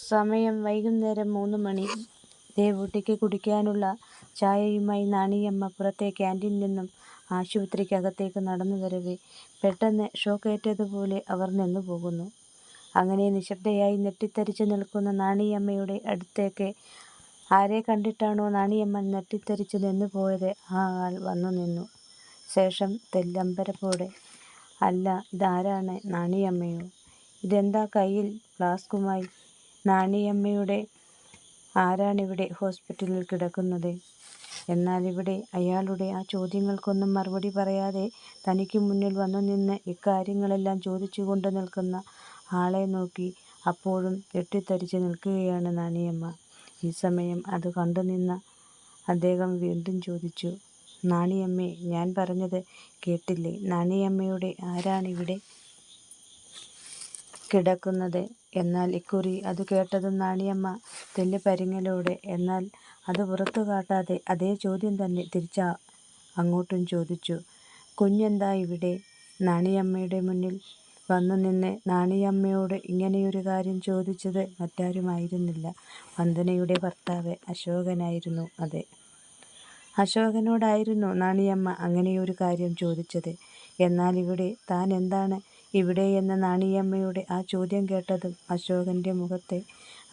സമയം വൈകുന്നേരം 3 മണി. ദേവൂട്ടിക്ക് കുടിക്കാനുള്ള ചായയുമായി നാണിയമ്മ പുറത്തെ ക്യാൻറ്റീനിൽ നിന്നും ആശുപത്രിക്കകത്തേക്ക് നടന്നു വരവേ പെട്ടെന്ന് ഷോക്കേറ്റതുപോലെ അവർ നിന്നു പോകുന്നു. അങ്ങനെ നിശബ്ദയായി ഞെട്ടിത്തരിച്ചു നിൽക്കുന്ന നാണിയമ്മയുടെ അടുത്തേക്ക് ആരെ കണ്ടിട്ടാണോ നാണിയമ്മ ഞെട്ടിത്തരിച്ചു നിന്നുപോയത് ആ ആൾ വന്നു നിന്നു. ശേഷം തെല്ലമ്പരപ്പോടെ, "അല്ല, ഇതാരാണ്? നാണിയമ്മയോ? ഇതെന്താ കയ്യിൽ ഫ്ലാസ്കുമായി? നാണിയമ്മയുടെ ആരാണിവിടെ ഹോസ്പിറ്റലിൽ കിടക്കുന്നത്?" എന്നാൽ ഇവിടെ അയാളുടെ ആ ചോദ്യങ്ങൾക്കൊന്നും മറുപടി പറയാതെ തനിക്ക് മുന്നിൽ വന്നു നിന്ന് ഇക്കാര്യങ്ങളെല്ലാം ചോദിച്ചുകൊണ്ട് നിൽക്കുന്ന ആളെ നോക്കി അപ്പോഴും ഞെട്ടിത്തരിച്ച് നിൽക്കുകയാണ് നാണിയമ്മ. ഈ സമയം അത് കണ്ടുനിന്ന അദ്ദേഹം വീണ്ടും ചോദിച്ചു, "നാണിയമ്മേ, ഞാൻ പറഞ്ഞത് കേട്ടില്ലേ? നാണിയമ്മയുടെ ആരാണിവിടെ കിടക്കുന്നത്?" എന്നാൽ ഇക്കുറി അത് കേട്ടതും നാണിയമ്മ തെല്ലുപരിങ്ങലോടെ, എന്നാൽ അത് പുറത്തു കാട്ടാതെ അതേ ചോദ്യം തന്നെ അങ്ങോട്ടും ചോദിച്ചു, "കുഞ്ഞെന്താ ഇവിടെ?" നാണിയമ്മയുടെ മുന്നിൽ വന്നു നിന്ന് നാണിയമ്മയോട് ഇങ്ങനെയൊരു കാര്യം ചോദിച്ചത് മറ്റാരുമായിരുന്നില്ല, വന്ദനയുടെ ഭർത്താവ് അശോകനായിരുന്നു. അതെ, അശോകനോടായിരുന്നു നാണിയമ്മ അങ്ങനെയൊരു കാര്യം ചോദിച്ചത്. എന്നാൽ ഇവിടെ താൻ എന്താണ് ഇവിടെയെന്ന നാണിയമ്മയുടെ ആ ചോദ്യം കേട്ടതും അശോകന്റെ മുഖത്തെ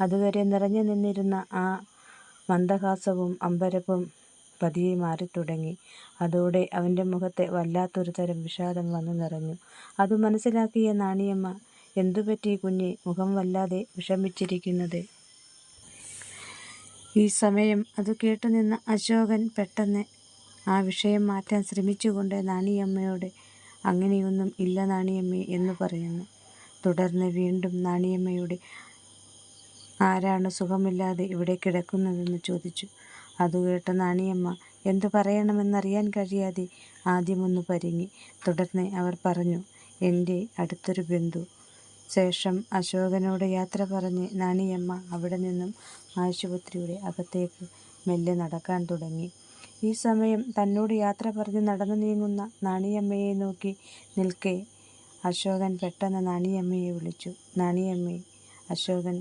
അതുവരെ നിറഞ്ഞു നിന്നിരുന്ന ആ മന്ദഹാസവും അമ്പരപ്പും പതിയെ മാറിത്തുടങ്ങി. അതോടെ അവന്റെ മുഖത്ത് വല്ലാത്തൊരു തരം വിഷാദം വന്നു നിറഞ്ഞു. അത് മനസ്സിലാക്കിയ നാണിയമ്മ, "എന്തുപറ്റി കുഞ്ഞേ, മുഖം വല്ലാതെ വിഷമിച്ചിരിക്കുന്നത്?" ഈ സമയം അത് കേട്ടുനിന്ന അശോകൻ പെട്ടെന്ന് ആ വിഷയം മാറ്റാൻ ശ്രമിച്ചുകൊണ്ട് നാണിയമ്മയോട്, "അങ്ങനെയൊന്നും ഇല്ല നാണിയമ്മേ" എന്ന് പറയുന്നു. തുടർന്ന് വീണ്ടും നാണിയമ്മയോട്, "ആരാണ് സുഖമില്ലാതെ ഇവിടെ കിടക്കുന്നതെന്ന് ചോദിച്ചു." അതുകേട്ട നാണിയമ്മ എന്തു പറയണമെന്നറിയാൻ കഴിയാതെ ആദ്യമൊന്ന് പരിങ്ങി. തുടർന്ന് അവർ പറഞ്ഞു, "എൻ്റെ അടുത്തൊരു ബന്ധു." ശേഷം അശോകനോട് യാത്ര പറഞ്ഞ് നാണിയമ്മ അവിടെ നിന്നും ആശുപത്രിയുടെ അകത്തേക്ക് മെല്ലെ നടക്കാൻ തുടങ്ങി. ഈ സമയം തന്നോട് യാത്ര പറഞ്ഞ് നടന്നു നീങ്ങുന്ന നാണിയമ്മയെ നോക്കി നിൽക്കെ അശോകൻ പെട്ടെന്ന് നാണിയമ്മയെ വിളിച്ചു, "നാണിയമ്മേ." അശോകൻ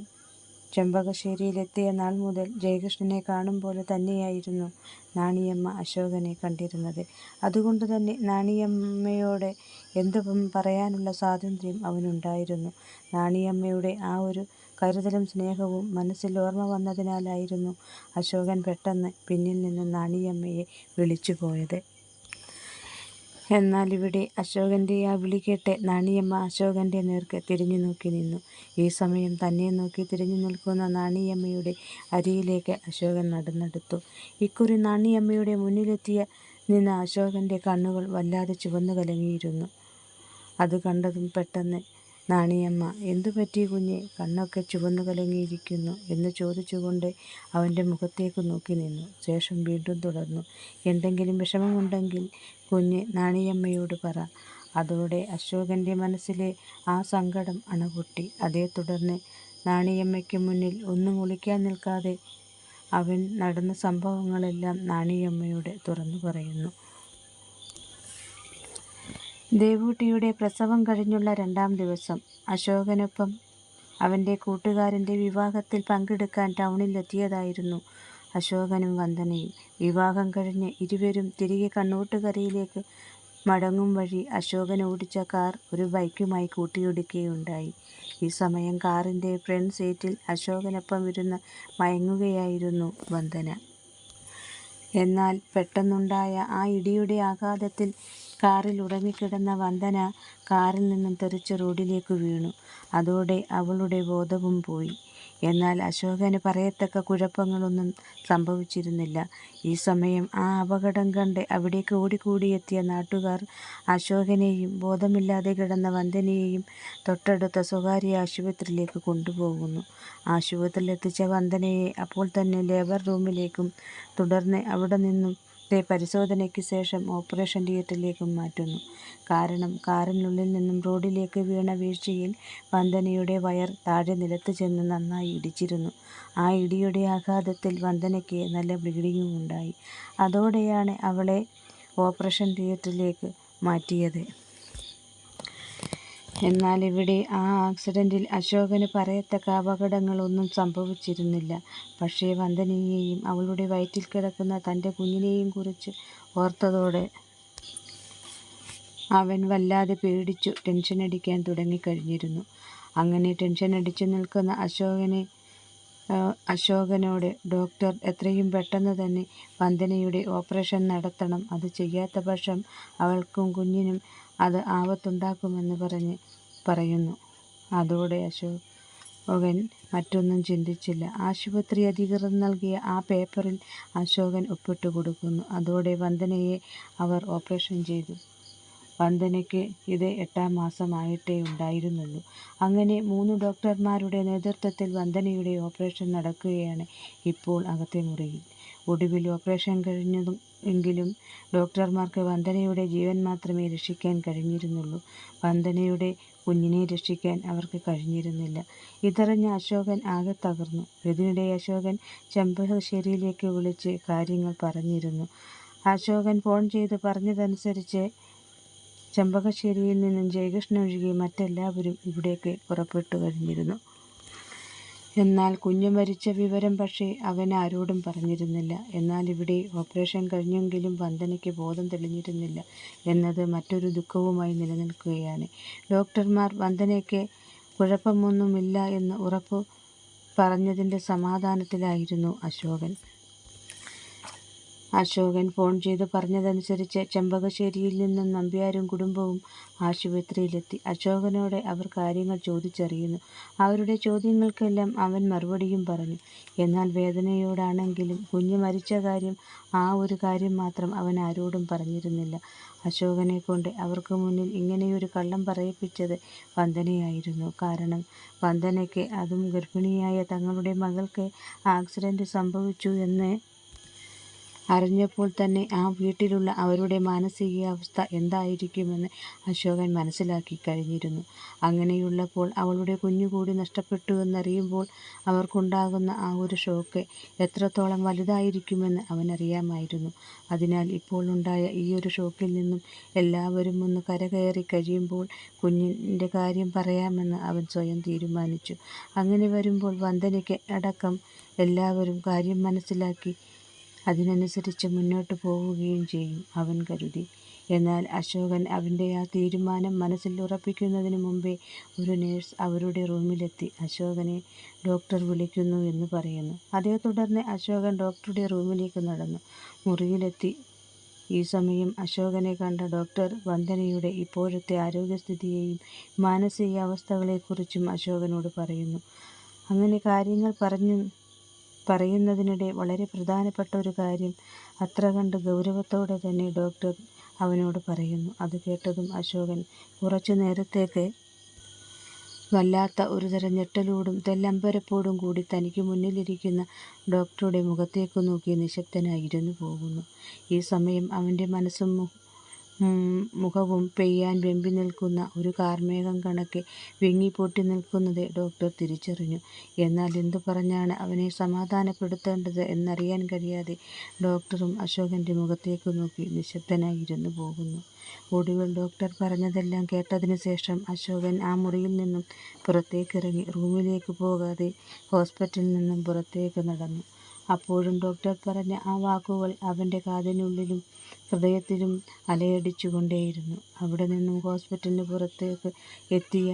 ചെമ്പകശ്ശേരിയിലെത്തിയ നാൾ മുതൽ ജയകൃഷ്ണനെ കാണും പോലെ തന്നെയായിരുന്നു നാണിയമ്മ അശോകനെ കണ്ടിരുന്നത്. അതുകൊണ്ട് തന്നെ നാണിയമ്മയോട് എന്തു പറയാനുള്ള സ്വാതന്ത്ര്യം അവനുണ്ടായിരുന്നു. നാണിയമ്മയുടെ ആ ഒരു കരുതലും സ്നേഹവും മനസ്സിൽ ഓർമ്മ വന്നതിനാലായിരുന്നു അശോകൻ പെട്ടെന്ന് പിന്നിൽ നിന്ന് നാണിയമ്മയെ വിളിച്ചുപോയത്. എന്നാൽ ഇവിടെ അശോകന്റെ ആ വിളി കേട്ട് നാണിയമ്മ അശോകന്റെ നേർക്ക് തിരിഞ്ഞു നോക്കി നിന്നു. ഈ സമയം തന്നെ നോക്കി തിരിഞ്ഞു നിൽക്കുന്ന നാണിയമ്മയുടെ അരികിലേക്ക് അശോകൻ നടന്നെടുത്തു. ഇക്കുറി നാണിയമ്മയുടെ മുന്നിലെത്തിയ നിന്ന അശോകന്റെ കണ്ണുകൾ വല്ലാതെ ചുവന്നു കലങ്ങിയിരുന്നു. അത് കണ്ടതും പെട്ടെന്ന് നാണിയമ്മ, "എന്തുപറ്റി കുഞ്ഞെ, കണ്ണൊക്കെ ചുവന്നു കലങ്ങിയിരിക്കുന്നു?" എന്ന് ചോദിച്ചുകൊണ്ട് അവന്റെ മുഖത്തേക്ക് നോക്കി നിന്നു. ശേഷം വീണ്ടും തുടർന്നു, "എന്തെങ്കിലും വിഷമമുണ്ടെങ്കിൽ കുഞ്ഞ് നാണിയമ്മയോട് പറ." അതോടെ അശോകന്റെ മനസ്സിലെ ആ സങ്കടം അണപൊട്ടി. അതേ തുടർന്ന് നാണിയമ്മയ്ക്ക് മുന്നിൽ ഒന്നും ഒളിക്കാൻ നിൽക്കാതെ അവൻ നടന്ന സംഭവങ്ങളെല്ലാം നാണിയമ്മയോട് തുറന്നു പറയുന്നു. ദേവൂട്ടിയുടെ പ്രസവം കഴിഞ്ഞുള്ള 2-ാം ദിവസം അശോകനൊപ്പം അവന്റെ കൂട്ടുകാരന്റെ വിവാഹത്തിൽ പങ്കെടുക്കാൻ ടൗണിലെത്തിയതായിരുന്നു അശോകനും വന്ദനയും. വിവാഹം കഴിഞ്ഞ് ഇരുവരും തിരികെ കണ്ണോട്ടുകരയിലേക്ക് മടങ്ങും വഴി അശോകൻ ഓടിച്ച കാർ ഒരു ബൈക്കുമായി കൂട്ടിയിടിക്കുകയുണ്ടായി. ഈ സമയം കാറിന്റെ ഫ്രണ്ട് സീറ്റിൽ അശോകനൊപ്പം ഇരുന്ന് മയങ്ങുകയായിരുന്നു വന്ദന. എന്നാൽ പെട്ടെന്നുണ്ടായ ആ ഇടിയുടെ ആഘാതത്തിൽ കാറിൽ ഉറങ്ങിക്കിടന്ന വന്ദന കാറിൽ നിന്നും തെറിച്ച് റോഡിലേക്ക് വീണു. അതോടെ അവളുടെ ബോധവും പോയി. എന്നാൽ അശോകന് പറയത്തക്ക കുഴപ്പങ്ങളൊന്നും സംഭവിച്ചിരുന്നില്ല. ഈ സമയം ആ അപകടം കണ്ട് അവിടേക്ക് ഓടിക്കൂടിയെത്തിയ നാട്ടുകാർ അശോകനെയും ബോധമില്ലാതെ കിടന്ന വന്ദനയെയും തൊട്ടടുത്ത സ്വകാര്യ ആശുപത്രിയിലേക്ക് കൊണ്ടുപോകുന്നു. ആശുപത്രിയിലെത്തിച്ച വന്ദനയെ അപ്പോൾ തന്നെ ലേബർ റൂമിലേക്കും തുടർന്ന് അവിടെ നിന്നത്തെ പരിശോധനയ്ക്ക് ശേഷം ഓപ്പറേഷൻ തിയേറ്ററിലേക്കും മാറ്റുന്നു. കാരണം കാറിനുള്ളിൽ നിന്നും റോഡിലേക്ക് വീണ വീഴ്ചയിൽ വന്ദനയുടെ വയർ താഴെ നിലത്ത് ചെന്ന് നന്നായി ഇടിച്ചിരുന്നു. ആ ഇടിയുടെ ആഘാതത്തിൽ വന്ദനയ്ക്ക് നല്ല ബ്ലീഡിങ്ങും ഉണ്ടായി. അതോടെയാണ് അവളെ ഓപ്പറേഷൻ തിയേറ്ററിലേക്ക് മാറ്റിയത്. എന്നാൽ ഇവിടെ ആ ആക്സിഡന്റിൽ അശോകന് പറയത്തക്ക അപകടങ്ങളൊന്നും സംഭവിച്ചിരുന്നില്ല. പക്ഷേ വന്ദനയെയും അവളുടെ വയറ്റിൽ കിടക്കുന്ന തൻ്റെ കുഞ്ഞിനെയും കുറിച്ച് ഓർത്തതോടെ അവൻ വല്ലാതെ പേടിച്ചു ടെൻഷനടിക്കാൻ തുടങ്ങിക്കഴിഞ്ഞിരുന്നു. അങ്ങനെ ടെൻഷനടിച്ചു നിൽക്കുന്ന അശോകനോട് ഡോക്ടർ എത്രയും പെട്ടെന്ന് തന്നെ വന്ദനയുടെ ഓപ്പറേഷൻ നടത്തണം, അത് ചെയ്യാത്ത പക്ഷം അവൾക്കും കുഞ്ഞിനും അത് ആപത്തുണ്ടാക്കുമെന്ന് പറയുന്നു. അതോടെ അശോകൻ മറ്റൊന്നും ചിന്തിച്ചില്ല. ആശുപത്രി അധികൃതർ നൽകിയ ആ പേപ്പറിൽ അശോകൻ ഒപ്പിട്ട് കൊടുക്കുന്നു. അതോടെ വന്ദനയെ അവർ ഓപ്പറേഷൻ ചെയ്തു. വന്ദനയ്ക്ക് ഇത് 8-ാം മാസമായിട്ടേ ഉണ്ടായിരുന്നുള്ളൂ. അങ്ങനെ 3 ഡോക്ടർമാരുടെ നേതൃത്വത്തിൽ വന്ദനയുടെ ഓപ്പറേഷൻ നടക്കുകയാണ് ഇപ്പോൾ അകത്തെ മുറിയിൽ. ഒടുവിൽ ഓപ്പറേഷൻ കഴിഞ്ഞെങ്കിലും ഡോക്ടർമാർക്ക് വന്ദനയുടെ ജീവൻ മാത്രമേ രക്ഷിക്കാൻ കഴിഞ്ഞിരുന്നുള്ളൂ. വന്ദനയുടെ കുഞ്ഞിനെ രക്ഷിക്കാൻ അവർക്ക് കഴിഞ്ഞിരുന്നില്ല. ഇതറിഞ്ഞ അശോകൻ ആകെ തകർന്നു. ഇതിനിടെ അശോകൻ ചെമ്പകശ്ശേരിയിലേക്ക് വിളിച്ച് കാര്യങ്ങൾ പറഞ്ഞിരുന്നു. അശോകൻ ഫോൺ ചെയ്ത് പറഞ്ഞതനുസരിച്ച് ചെമ്പകശ്ശേരിയിൽ നിന്നും ജയകൃഷ്ണൻ ഒഴികെ മറ്റെല്ലാവരും ഇവിടേക്ക് പുറപ്പെട്ടു കഴിഞ്ഞിരുന്നു. എന്നാൽ കുഞ്ഞ് മരിച്ച വിവരം പക്ഷേ അവൻ ആരോടും പറഞ്ഞിരുന്നില്ല. എന്നാൽ ഇവിടെ ഓപ്പറേഷൻ കഴിഞ്ഞെങ്കിലും വന്ദനയ്ക്ക് ബോധം തെളിഞ്ഞിരുന്നില്ല എന്നത് മറ്റൊരു ദുഃഖവുമായി നിലനിൽക്കുകയാണ്. ഡോക്ടർമാർ വന്ദനയ്ക്ക് കുഴപ്പമൊന്നുമില്ല എന്ന് ഉറപ്പ് പറഞ്ഞതിൻ്റെ സമാധാനത്തിലായിരുന്നു അശോകൻ ഫോൺ ചെയ്ത് പറഞ്ഞതനുസരിച്ച് ചെമ്പകശ്ശേരിയിൽ നിന്നും നമ്പ്യാരും കുടുംബവും ആശുപത്രിയിലെത്തി. അശോകനോട് അവർ കാര്യങ്ങൾ ചോദിച്ചറിയുന്നു. അവരുടെ ചോദ്യങ്ങൾക്കെല്ലാം അവൻ മറുപടിയും പറഞ്ഞു. എന്നാൽ വേദനയോടാണെങ്കിലും കുഞ്ഞ് മരിച്ച കാര്യം, ആ ഒരു കാര്യം മാത്രം അവൻ ആരോടും പറഞ്ഞിരുന്നില്ല. അശോകനെക്കൊണ്ട് അവർക്ക് മുന്നിൽ ഇങ്ങനെയൊരു കള്ളം പറയിപ്പിച്ചത് വന്ദനയായിരുന്നു. കാരണം വന്ദനയ്ക്ക്, അതും ഗർഭിണിയായ തങ്ങളുടെ മകൾക്ക് ആക്സിഡന്റ് സംഭവിച്ചു എന്ന് അറിഞ്ഞപ്പോൾ തന്നെ ആ വീട്ടിലുള്ള അവരുടെ മാനസികാവസ്ഥ എന്തായിരിക്കുമെന്ന് അശോകൻ മനസ്സിലാക്കി കഴിഞ്ഞിരുന്നു. അങ്ങനെയുള്ളപ്പോൾ അവളുടെ കുഞ്ഞുകൂടി നഷ്ടപ്പെട്ടുവെന്നറിയുമ്പോൾ അവർക്കുണ്ടാകുന്ന ആ ഒരു ഷോക്ക് എത്രത്തോളം വലുതായിരിക്കുമെന്ന് അവനറിയാമായിരുന്നു. അതിനാൽ ഇപ്പോൾ ഉണ്ടായ ഈ ഒരു ഷോക്കിൽ നിന്നും എല്ലാവരും ഒന്ന് കരകയറി കഴിയുമ്പോൾ കുഞ്ഞിൻ്റെ കാര്യം പറയാമെന്ന് അവൻ സ്വയം തീരുമാനിച്ചു. അങ്ങനെ വരുമ്പോൾ വന്ദനയ്ക്ക് അടക്കം എല്ലാവരും കാര്യം മനസ്സിലാക്കി അതിനനുസരിച്ച് മുന്നോട്ട് പോവുകയും ചെയ്യും അവൻ കരുതി. എന്നാൽ അശോകൻ അവൻ്റെ ആ തീരുമാനം മനസ്സിൽ ഉറപ്പിക്കുന്നതിന് മുമ്പേ ഒരു നേഴ്സ് അവരുടെ റൂമിലെത്തി അശോകനെ ഡോക്ടർ വിളിക്കുന്നു എന്ന് പറയുന്നു. അതേ തുടർന്ന് അശോകൻ ഡോക്ടറുടെ റൂമിലേക്ക് നടന്നു. മുറിയിലെത്തി. ഈ സമയം അശോകനെ കണ്ട ഡോക്ടർ വന്ദനയുടെ ഇപ്പോഴത്തെ ആരോഗ്യസ്ഥിതിയെയും മാനസികാവസ്ഥകളെക്കുറിച്ചും അശോകനോട് പറയുന്നു. അങ്ങനെ കാര്യങ്ങൾ പറയുന്നതിനിടെ വളരെ പ്രധാനപ്പെട്ട ഒരു കാര്യം അത്ര കണ്ട് ഗൗരവത്തോടെ തന്നെ ഡോക്ടർ അവനോട് പറയുന്നു. അത് കേട്ടതും അശോകൻ കുറച്ചു നേരത്തേക്ക് വല്ലാത്ത ഒരുതരം ഞെട്ടലോടും തെല്ലമ്പരപ്പോടും കൂടി തനിക്ക് മുന്നിലിരിക്കുന്ന ഡോക്ടറുടെ മുഖത്തേക്ക് നോക്കി നിശബ്ദനായിരുന്നു പോകുന്നു. ഈ സമയം അവൻ്റെ മനസ്സും മുഖവും പെയ്യാൻ വെമ്പി നിൽക്കുന്ന ഒരു കാർമേഘം കണക്കെ വിങ്ങിപ്പൊട്ടി നിൽക്കുന്നത് ഡോക്ടർ തിരിച്ചറിഞ്ഞു. എന്നാൽ എന്തു പറഞ്ഞാണ് അവനെ സമാധാനപ്പെടുത്തേണ്ടത് എന്നറിയാൻ കഴിയാതെ ഡോക്ടറും അശോകൻ്റെ മുഖത്തേക്ക് നോക്കി നിശബ്ദനായിരുന്നു പോകുന്നു. ഒടുവിൽ ഡോക്ടർ പറഞ്ഞതെല്ലാം കേട്ടതിന് ശേഷം അശോകൻ ആ മുറിയിൽ നിന്നും പുറത്തേക്കിറങ്ങി റൂമിലേക്ക് പോകാതെ ഹോസ്പിറ്റലിൽ നിന്നും പുറത്തേക്ക് നടന്നു. അപ്പോഴും ഡോക്ടർ പറഞ്ഞ ആ വാക്കുകൾ അവൻ്റെ കാതിനുള്ളിലും ഹൃദയത്തിലും അലയടിച്ചു കൊണ്ടേയിരുന്നു. അവിടെ നിന്നും ഹോസ്പിറ്റലിന് പുറത്തേക്ക് എത്തിയ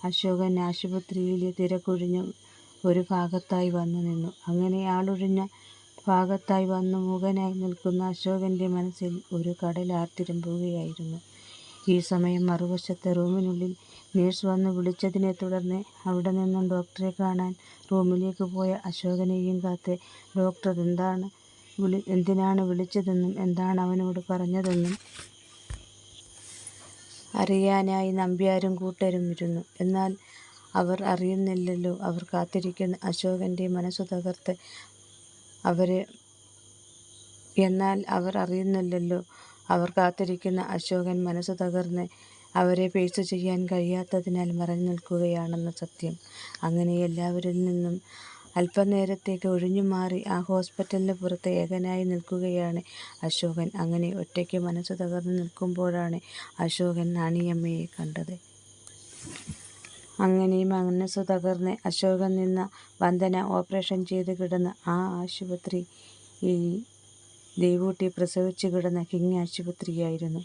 അശോകൻ ആശുപത്രിയിലെ തിരക്കൊഴിഞ്ഞ ഒരു ഭാഗത്തായി വന്നു നിന്നു. അങ്ങനെ ആളൊഴിഞ്ഞ ഭാഗത്തായി വന്നു മൂകനായി നിൽക്കുന്ന അശോകൻ്റെ മനസ്സിൽ ഒരു കടൽ ആർത്തിരമ്പുകയായിരുന്നു. ഈ സമയം മറുവശത്തെ റൂമിനുള്ളിൽ നേഴ്സ് വന്ന് വിളിച്ചതിനെ തുടർന്ന് അവിടെ നിന്നും ഡോക്ടറെ കാണാൻ റൂമിലേക്ക് പോയ അശോകനെയും കാത്ത് ഡോക്ടർ എന്തിനാണ് വിളിച്ചതെന്നും എന്താണ് അവനോട് പറഞ്ഞതെന്നും അറിയാനായി നമ്പ്യാരും കൂട്ടരും ഇരുന്നു. എന്നാൽ അവർ അറിയുന്നില്ലല്ലോ അവർ കാത്തിരിക്കുന്ന അശോകൻ്റെ മനസ്സു തകർത്ത് അശോകൻ മനസ്സു തകർന്ന് അവരെ ഫേസ് ചെയ്യാൻ കഴിയാത്തതിനാൽ മറഞ്ഞു നിൽക്കുകയാണെന്ന സത്യം. അങ്ങനെ എല്ലാവരിൽ നിന്നും അല്പനേരത്തേക്ക് ഒഴിഞ്ഞുമാറി ആ ഹോസ്പിറ്റലിന് പുറത്ത് ഏകനായി നിൽക്കുകയാണ് അശോകൻ. അങ്ങനെ ഒറ്റയ്ക്ക് മനസ്സു തകർന്നു നിൽക്കുമ്പോഴാണ് അശോകൻ നാണിയമ്മയെ കണ്ടത്. അങ്ങനെ മനസ്സു തകർന്ന് അശോകൻ നിന്ന വന്ദന ഓപ്പറേഷൻ ചെയ്ത് കിടന്ന ആ ആശുപത്രി ഈ ദേവൂട്ടി പ്രസവിച്ചു കിടന്ന കിങ് ആശുപത്രിയായിരുന്നു.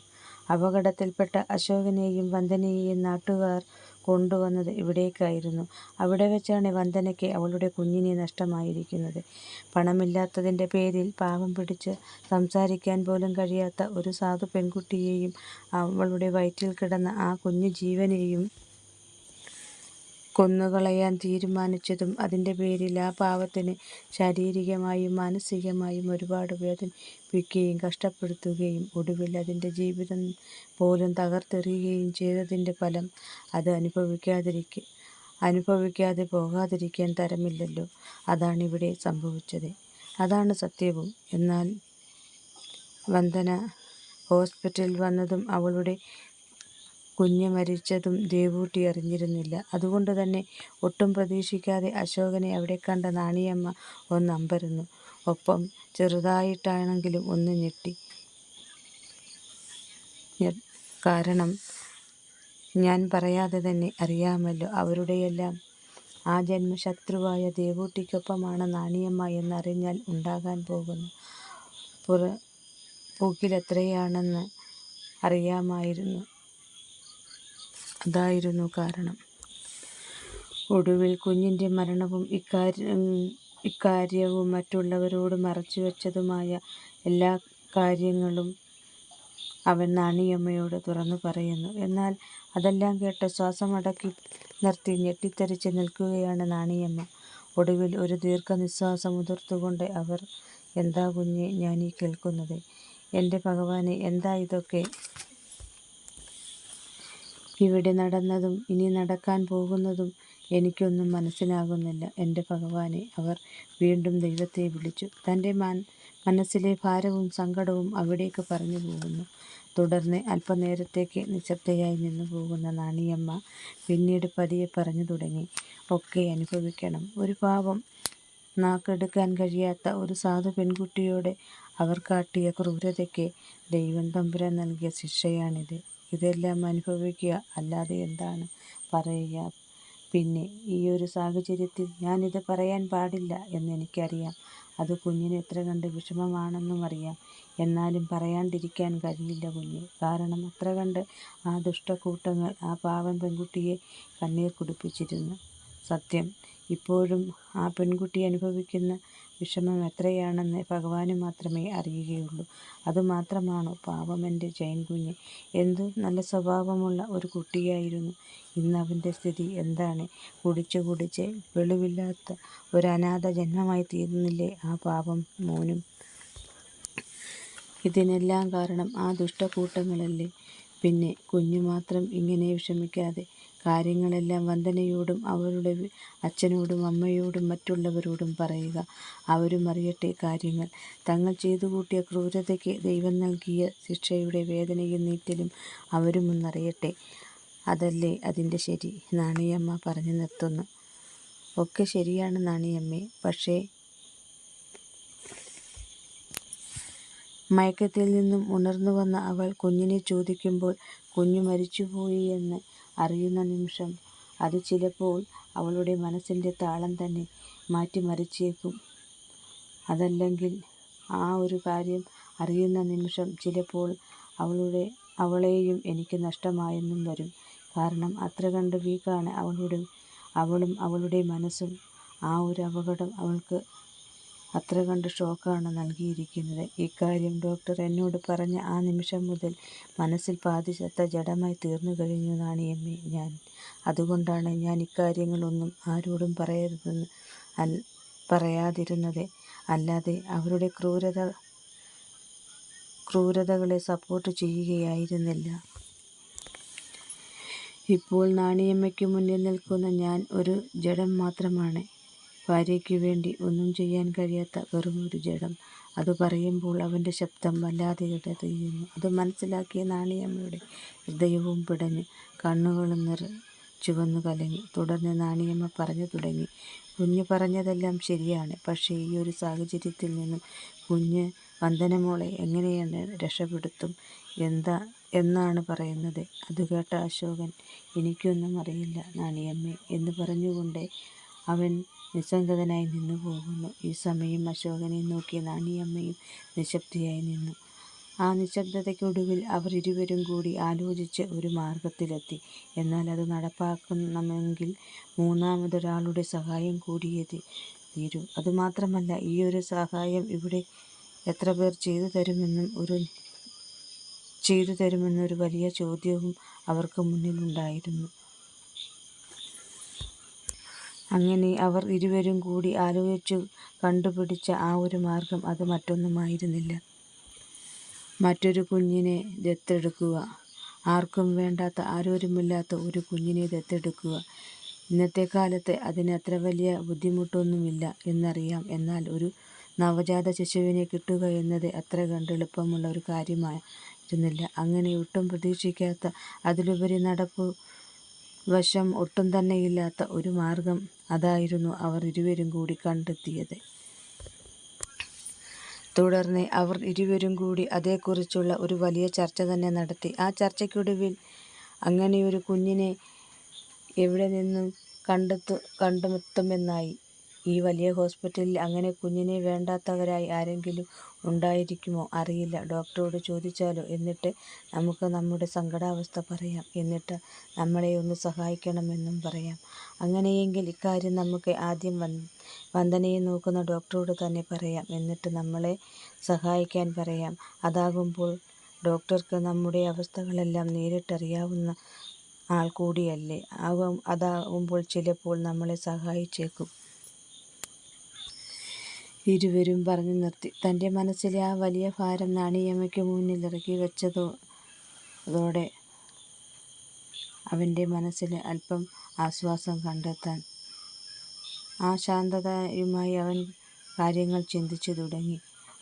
അപകടത്തിൽപ്പെട്ട അശോകനെയും വന്ദനയെയും നാട്ടുകാർ കൊണ്ടുവന്നത് ഇവിടേക്കായിരുന്നു. അവിടെ വെച്ചാണ് വന്ദനയ്ക്ക് അവളുടെ കുഞ്ഞിനെ നഷ്ടമായിരിക്കുന്നത്. പണമില്ലാത്തതിൻ്റെ പേരിൽ പാവം പിടിച്ച് സംസാരിക്കാൻ പോലും കഴിയാത്ത ഒരു സാധു പെൺകുട്ടിയെയും അവളുടെ വയറ്റിൽ കിടന്ന ആ കുഞ്ഞു ജീവനെയും കൊന്നുകളയാൻ തീരുമാനിച്ചതും അതിൻ്റെ പേരിൽ ആ പാവത്തിന് ശാരീരികമായും മാനസികമായും ഒരുപാട് വേദനിപ്പിക്കുകയും കഷ്ടപ്പെടുത്തുകയും ഒടുവിൽ അതിൻ്റെ ജീവിതം പോലും തകർത്തെറിയുകയും ചെയ്തതിൻ്റെ ഫലം അത് അനുഭവിക്കാതെ പോകാതിരിക്കാൻ തരമില്ലല്ലോ. അതാണിവിടെ സംഭവിച്ചത്. അതാണ് സത്യവും. എന്നാൽ വന്ദന ഹോസ്പിറ്റലിൽ വന്നതും അവളുടെ കുഞ്ഞ് മരിച്ചതും ദേവൂട്ടി അറിഞ്ഞിരുന്നില്ല. അതുകൊണ്ട് തന്നെ ഒട്ടും പ്രതീക്ഷിക്കാതെ അശോകനെ അവിടെ കണ്ട നാണിയമ്മ ഒന്ന് അമ്പരന്നു. ഒപ്പം ചെറുതായിട്ടാണെങ്കിലും ഒന്ന് ഞെട്ടി. കാരണം ഞാൻ പറയാതെ തന്നെ അറിയാമല്ലോ, അവരുടെയെല്ലാം ആ ജന്മശത്രുവായ ദേവൂട്ടിക്കൊപ്പമാണ് നാണിയമ്മ എന്നറിഞ്ഞാൽ ഉണ്ടാകാൻ പോകുന്ന പുകിലെത്രയാണെന്ന് അറിയാമായിരുന്നു. അതായിരുന്നു കാരണം. ഒടുവിൽ കുഞ്ഞിൻ്റെ മരണവും ഇക്കാര്യവും മറ്റുള്ളവരോട് മറച്ചുവെച്ചതുമായ എല്ലാ കാര്യങ്ങളും അവൻ നാണിയമ്മയോട് തുറന്നു പറയുന്നു. എന്നാൽ അതെല്ലാം കേട്ട് ശ്വാസമടക്കി നിർത്തി ഞെട്ടിത്തരിച്ച് നിൽക്കുകയാണ് നാണിയമ്മ. ഒടുവിൽ ഒരു ദീർഘനിശ്വാസം ഉതിർത്തുകൊണ്ട് അവർ, എന്താ കുഞ്ഞേ ഞാനീ കേൾക്കുന്നത്? എൻ്റെ ഭഗവാനെ, എന്താ ഇതൊക്കെ? ഇവിടെ നടന്നതും ഇനി നടക്കാൻ പോകുന്നതും എനിക്കൊന്നും മനസ്സിലാകുന്നില്ല എൻ്റെ ഭഗവാനെ. അവർ വീണ്ടും ദൈവത്തെ വിളിച്ചു. തൻ്റെ മനസ്സിലെ ഭാരവും സങ്കടവും അവിടേക്ക് പറഞ്ഞു പോകുന്നു. തുടർന്ന് അല്പനേരത്തേക്ക് നിശബ്ദയായി നിന്നു പോകുന്ന നാണിയമ്മ പിന്നീട് പതിയെ പറഞ്ഞു തുടങ്ങി. ഒക്കെ അനുഭവിക്കണം. ഒരു പാവം നാക്കെടുക്കാൻ കഴിയാത്ത ഒരു സാധു പെൺകുട്ടിയോട് അവർ കാട്ടിയ ക്രൂരതയ്ക്ക് ദൈവം തമ്പുരാൻ നൽകിയ ശിക്ഷയാണിത്. ഇതെല്ലാം അനുഭവിക്കുക, അല്ലാതെ എന്താണ് പറയുക? പിന്നെ ഈ ഒരു സാഹചര്യത്തിൽ ഞാനിത് പറയാൻ പാടില്ല എന്നെനിക്കറിയാം. അത് കുഞ്ഞിന് എത്ര കണ്ട് വിഷമമാണെന്നും അറിയാം. എന്നാലും പറയാണ്ടിരിക്കാൻ കഴിയില്ല കുഞ്ഞ്. കാരണം അത്ര കണ്ട് ആ ദുഷ്ടക്കൂട്ടങ്ങൾ ആ പാവം പെൺകുട്ടിയെ കണ്ണീർ കുടിപ്പിച്ചിരുന്നു. സത്യം, ഇപ്പോഴും ആ പെൺകുട്ടി അനുഭവിക്കുന്ന വിഷമം എത്രയാണെന്ന് ഭഗവാന് മാത്രമേ അറിയുകയുള്ളൂ. അതുമാത്രമാണോ പാവം എൻ്റെ ജയൻ കുഞ്ഞ്? എന്തു നല്ല സ്വഭാവമുള്ള ഒരു കുട്ടിയായിരുന്നു. ഇന്ന് അവൻ്റെ സ്ഥിതി എന്താണ്? കുടിച്ച് വെളിവില്ലാത്ത ഒരു അനാഥ ജന്മമായി തീർന്നില്ലേ ആ പാവം മോനും? ഇതിനെല്ലാം കാരണം ആ ദുഷ്ടക്കൂട്ടങ്ങളല്ലേ? പിന്നെ കുഞ്ഞു മാത്രം ഇങ്ങനെ വിഷമിക്കാതെ കാര്യങ്ങളെല്ലാം വന്ദനയോടും അവരുടെ അച്ഛനോടും അമ്മയോടും മറ്റുള്ളവരോടും പറയുക. അവരും അറിയട്ടെ കാര്യങ്ങൾ. തങ്ങൾ ചെയ്തു കൂട്ടിയ ക്രൂരതയ്ക്ക് ദൈവം നൽകിയ ശിക്ഷയുടെ വേദനയും നീറ്റലും അവരും ഒന്നറിയട്ടെ. അതല്ലേ അതിൻ്റെ ശരി. നാണിയമ്മ പറഞ്ഞു നിർത്തുന്നു. ഒക്കെ ശരിയാണ് നാണിയമ്മേ. പക്ഷേ മയക്കത്തിൽ നിന്നും ഉണർന്നു വന്ന അവൾ കുഞ്ഞിനെ ചോദിക്കുമ്പോൾ കുഞ്ഞു മരിച്ചുപോയി എന്ന് അറിയുന്ന നിമിഷം അത് ചിലപ്പോൾ അവളുടെ മനസ്സിൻ്റെ താളം തന്നെ മാറ്റിമറിച്ചേക്കും. അതല്ലെങ്കിൽ ആ ഒരു കാര്യം അറിയുന്ന നിമിഷം ചിലപ്പോൾ അവളെയും എനിക്ക് നഷ്ടമായെന്നും വരും. കാരണം അത്ര കണ്ട് വീക്കാണ് അവളും അവളുടെ മനസ്സും. ആ ഒരു അപകടം അവൾക്ക് അത്ര കണ്ട് ഷോക്കാണ് നൽകിയിരിക്കുന്നത്. ഇക്കാര്യം ഡോക്ടർ എന്നോട് പറഞ്ഞ ആ നിമിഷം മുതൽ മനസ്സിൽ പാതി ചത്ത ജഡമായി തീർന്നു കഴിഞ്ഞു നാണിയമ്മേ ഞാൻ. അതുകൊണ്ടാണ് ഞാൻ ഇക്കാര്യങ്ങളൊന്നും ആരോടും പറയാതിരുന്നത്. അല്ലാതെ അവരുടെ ക്രൂരതകളെ സപ്പോർട്ട് ചെയ്യുകയായിരുന്നില്ല. ഇപ്പോൾ നാണിയമ്മയ്ക്ക് മുന്നിൽ നിൽക്കുന്ന ഞാൻ ഒരു ജഡം മാത്രമാണ്. ഭാര്യയ്ക്കു വേണ്ടി ഒന്നും ചെയ്യാൻ കഴിയാത്ത വെറുമൊരു ജഡം. അത് പറയുമ്പോൾ അവൻ്റെ ശബ്ദം വല്ലാതെ ഇടറിയിരുന്നു. അത് മനസ്സിലാക്കിയ നാണിയമ്മയുടെ ഹൃദയവും പിടഞ്ഞു, കണ്ണുകളും ചുവന്നു കലങ്ങി. തുടർന്ന് നാണിയമ്മ പറഞ്ഞു തുടങ്ങി. കുഞ്ഞ് പറഞ്ഞതെല്ലാം ശരിയാണ്. പക്ഷേ ഈ ഒരു സാഹചര്യത്തിൽ നിന്നും കുഞ്ഞ് വന്ദനമോളെ എങ്ങനെയാണ് രക്ഷപ്പെടുത്തും? എന്താ എന്നാണ് പറയുന്നത്. അതുകേട്ട അശോകൻ, എനിക്കൊന്നും അറിയില്ല നാണിയമ്മേ എന്ന് പറഞ്ഞുകൊണ്ട് അവൻ നിസ്സംഗതനായി നിന്നു പോകുന്നു. ഈ സമയം അശോകനെ നോക്കി നാണിയമ്മയും നിശബ്ദയായി നിന്നു. ആ നിശബ്ദതയ്ക്കൊടുവിൽ അവർ ഇരുവരും കൂടി ആലോചിച്ച് ഒരു മാർഗത്തിലെത്തി. എന്നാൽ അത് നടപ്പാക്കണമെങ്കിൽ മൂന്നാമതൊരാളുടെ സഹായം കൂടിയേ തീരൂ. അതുമാത്രമല്ല, ഈ ഒരു സഹായം ഇവിടെ എത്ര പേർ ചെയ്തു തരുമെന്നൊരു വലിയ ചോദ്യവും അവർക്ക് മുന്നിലുണ്ടായിരുന്നു. അങ്ങനെ അവർ ഇരുവരും കൂടി ആലോചിച്ചു കണ്ടുപിടിച്ച ആ ഒരു മാർഗം അത് മറ്റൊന്നുമായിരുന്നില്ല, മറ്റൊരു കുഞ്ഞിനെ ദത്തെടുക്കുക. ആർക്കും വേണ്ടാത്ത, ആരോരുമില്ലാത്ത ഒരു കുഞ്ഞിനെ ദത്തെടുക്കുക. ഇന്നത്തെ കാലത്ത് അതിന് അത്ര വലിയ ബുദ്ധിമുട്ടൊന്നുമില്ല എന്നറിയാം. എന്നാൽ ഒരു നവജാത ശിശുവിനെ കിട്ടുക എന്നത് അത്ര കണ്ട് എളുപ്പമുള്ള ഒരു കാര്യമായിരുന്നില്ല. അങ്ങനെ ഒട്ടും പ്രതീക്ഷിക്കാത്ത, അതിലുപരി നടപ്പു വശം ഒട്ടും തന്നെയില്ലാത്ത ഒരു മാർഗം അതായിരുന്നു അവർ ഇരുവരും കൂടി കണ്ടെത്തിയത്. തുടർന്ന് അവർ ഇരുവരും കൂടി അതേക്കുറിച്ചുള്ള ഒരു വലിയ ചർച്ച തന്നെ നടത്തി. ആ ചർച്ചയ്ക്കൊടുവിൽ അങ്ങനെയൊരു കുഞ്ഞിനെ എവിടെ നിന്നും കണ്ടെത്തുമെന്നായി. ഈ വലിയ ഹോസ്പിറ്റലിൽ അങ്ങനെ കുഞ്ഞിനെ വേണ്ടാത്തവരായി ആരെങ്കിലും ഉണ്ടായിരിക്കുമോ? അറിയില്ല. ഡോക്ടറോട് ചോദിച്ചാലോ? എന്നിട്ട് നമുക്ക് നമ്മുടെ സങ്കടാവസ്ഥ പറയാം. എന്നിട്ട് നമ്മളെ ഒന്ന് സഹായിക്കണമെന്നും പറയാം. അങ്ങനെയെങ്കിൽ ഇക്കാര്യം നമുക്ക് ആദ്യം വന്ദനയെ നോക്കുന്ന ഡോക്ടറോട് തന്നെ പറയാം. എന്നിട്ട് നമ്മളെ സഹായിക്കാൻ പറയാം. അതാകുമ്പോൾ ഡോക്ടർക്ക് നമ്മുടെ അവസ്ഥകളെല്ലാം നേരിട്ടറിയാവുന്ന ആൾ കൂടിയല്ലേ. അതാകുമ്പോൾ ചിലപ്പോൾ നമ്മളെ സഹായിച്ചേക്കും. ഇരുവരും പറഞ്ഞു നിർത്തി. തൻ്റെ മനസ്സിലെ ആ വലിയ ഭാരം നാണിയമ്മയ്ക്ക് മുന്നിൽ ഇറക്കി വെച്ചതോടെ അവൻ്റെ മനസ്സിൽ അല്പം ആശ്വാസം കണ്ടെത്താൻ ആ ശാന്തതയുമായി അവൻ കാര്യങ്ങൾ ചിന്തിച്ചു തുടങ്ങി.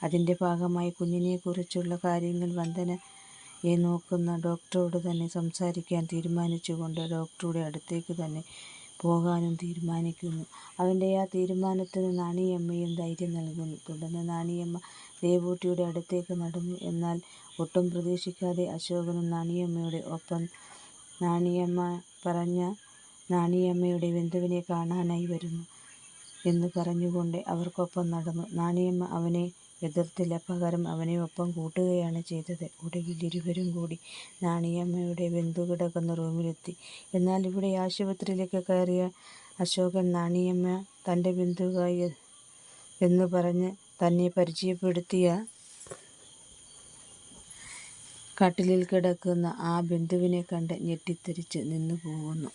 അതിൻ്റെ ഭാഗമായി കുഞ്ഞിനെക്കുറിച്ചുള്ള കാര്യങ്ങൾ വന്ദനയെ നോക്കുന്ന ഡോക്ടറോട് തന്നെ സംസാരിക്കാൻ തീരുമാനിച്ചുകൊണ്ട് ഡോക്ടറുടെ അടുത്തേക്ക് തന്നെ പോകാനും തീരുമാനിക്കുന്നു. അവൻ്റെ ആ തീരുമാനത്തിന് നാണിയമ്മയും ധൈര്യം നൽകുന്നു. തുടർന്ന് നാണിയമ്മ ദേവൂട്ടിയുടെ അടുത്തേക്ക് നടന്നു. എന്നാൽ ഒട്ടും പ്രതീക്ഷിക്കാതെ അശോകനും നാണിയമ്മയുടെ ഒപ്പം നാണിയമ്മ പറഞ്ഞ നാണിയമ്മയുടെ ബന്ധുവിനെ കാണാനായി വരുന്നു എന്ന് പറഞ്ഞുകൊണ്ട് അവർക്കൊപ്പം നടന്നു. നാണിയമ്മ അവനെ എതിർത്തില്ല, പകരം അവനെ ഒപ്പം കൂട്ടുകയാണ് ചെയ്തത്. ഒടുവിൽ ഇരുവരും കൂടി നാണിയമ്മയുടെ ബന്ധു കിടക്കുന്ന റൂമിലെത്തി. എന്നാൽ ഇവിടെ ആശുപത്രിയിലേക്ക് കയറിയ അശോകൻ നാണിയമ്മ തൻ്റെ ബന്ധുവായി എന്ന് പറഞ്ഞ് തന്നെ പരിചയപ്പെടുത്തിയ കട്ടിലിൽ കിടക്കുന്ന ആ ബന്ധുവിനെ കണ്ട് ഞെട്ടിത്തരിച്ച് നിന്നു പോകുന്നു.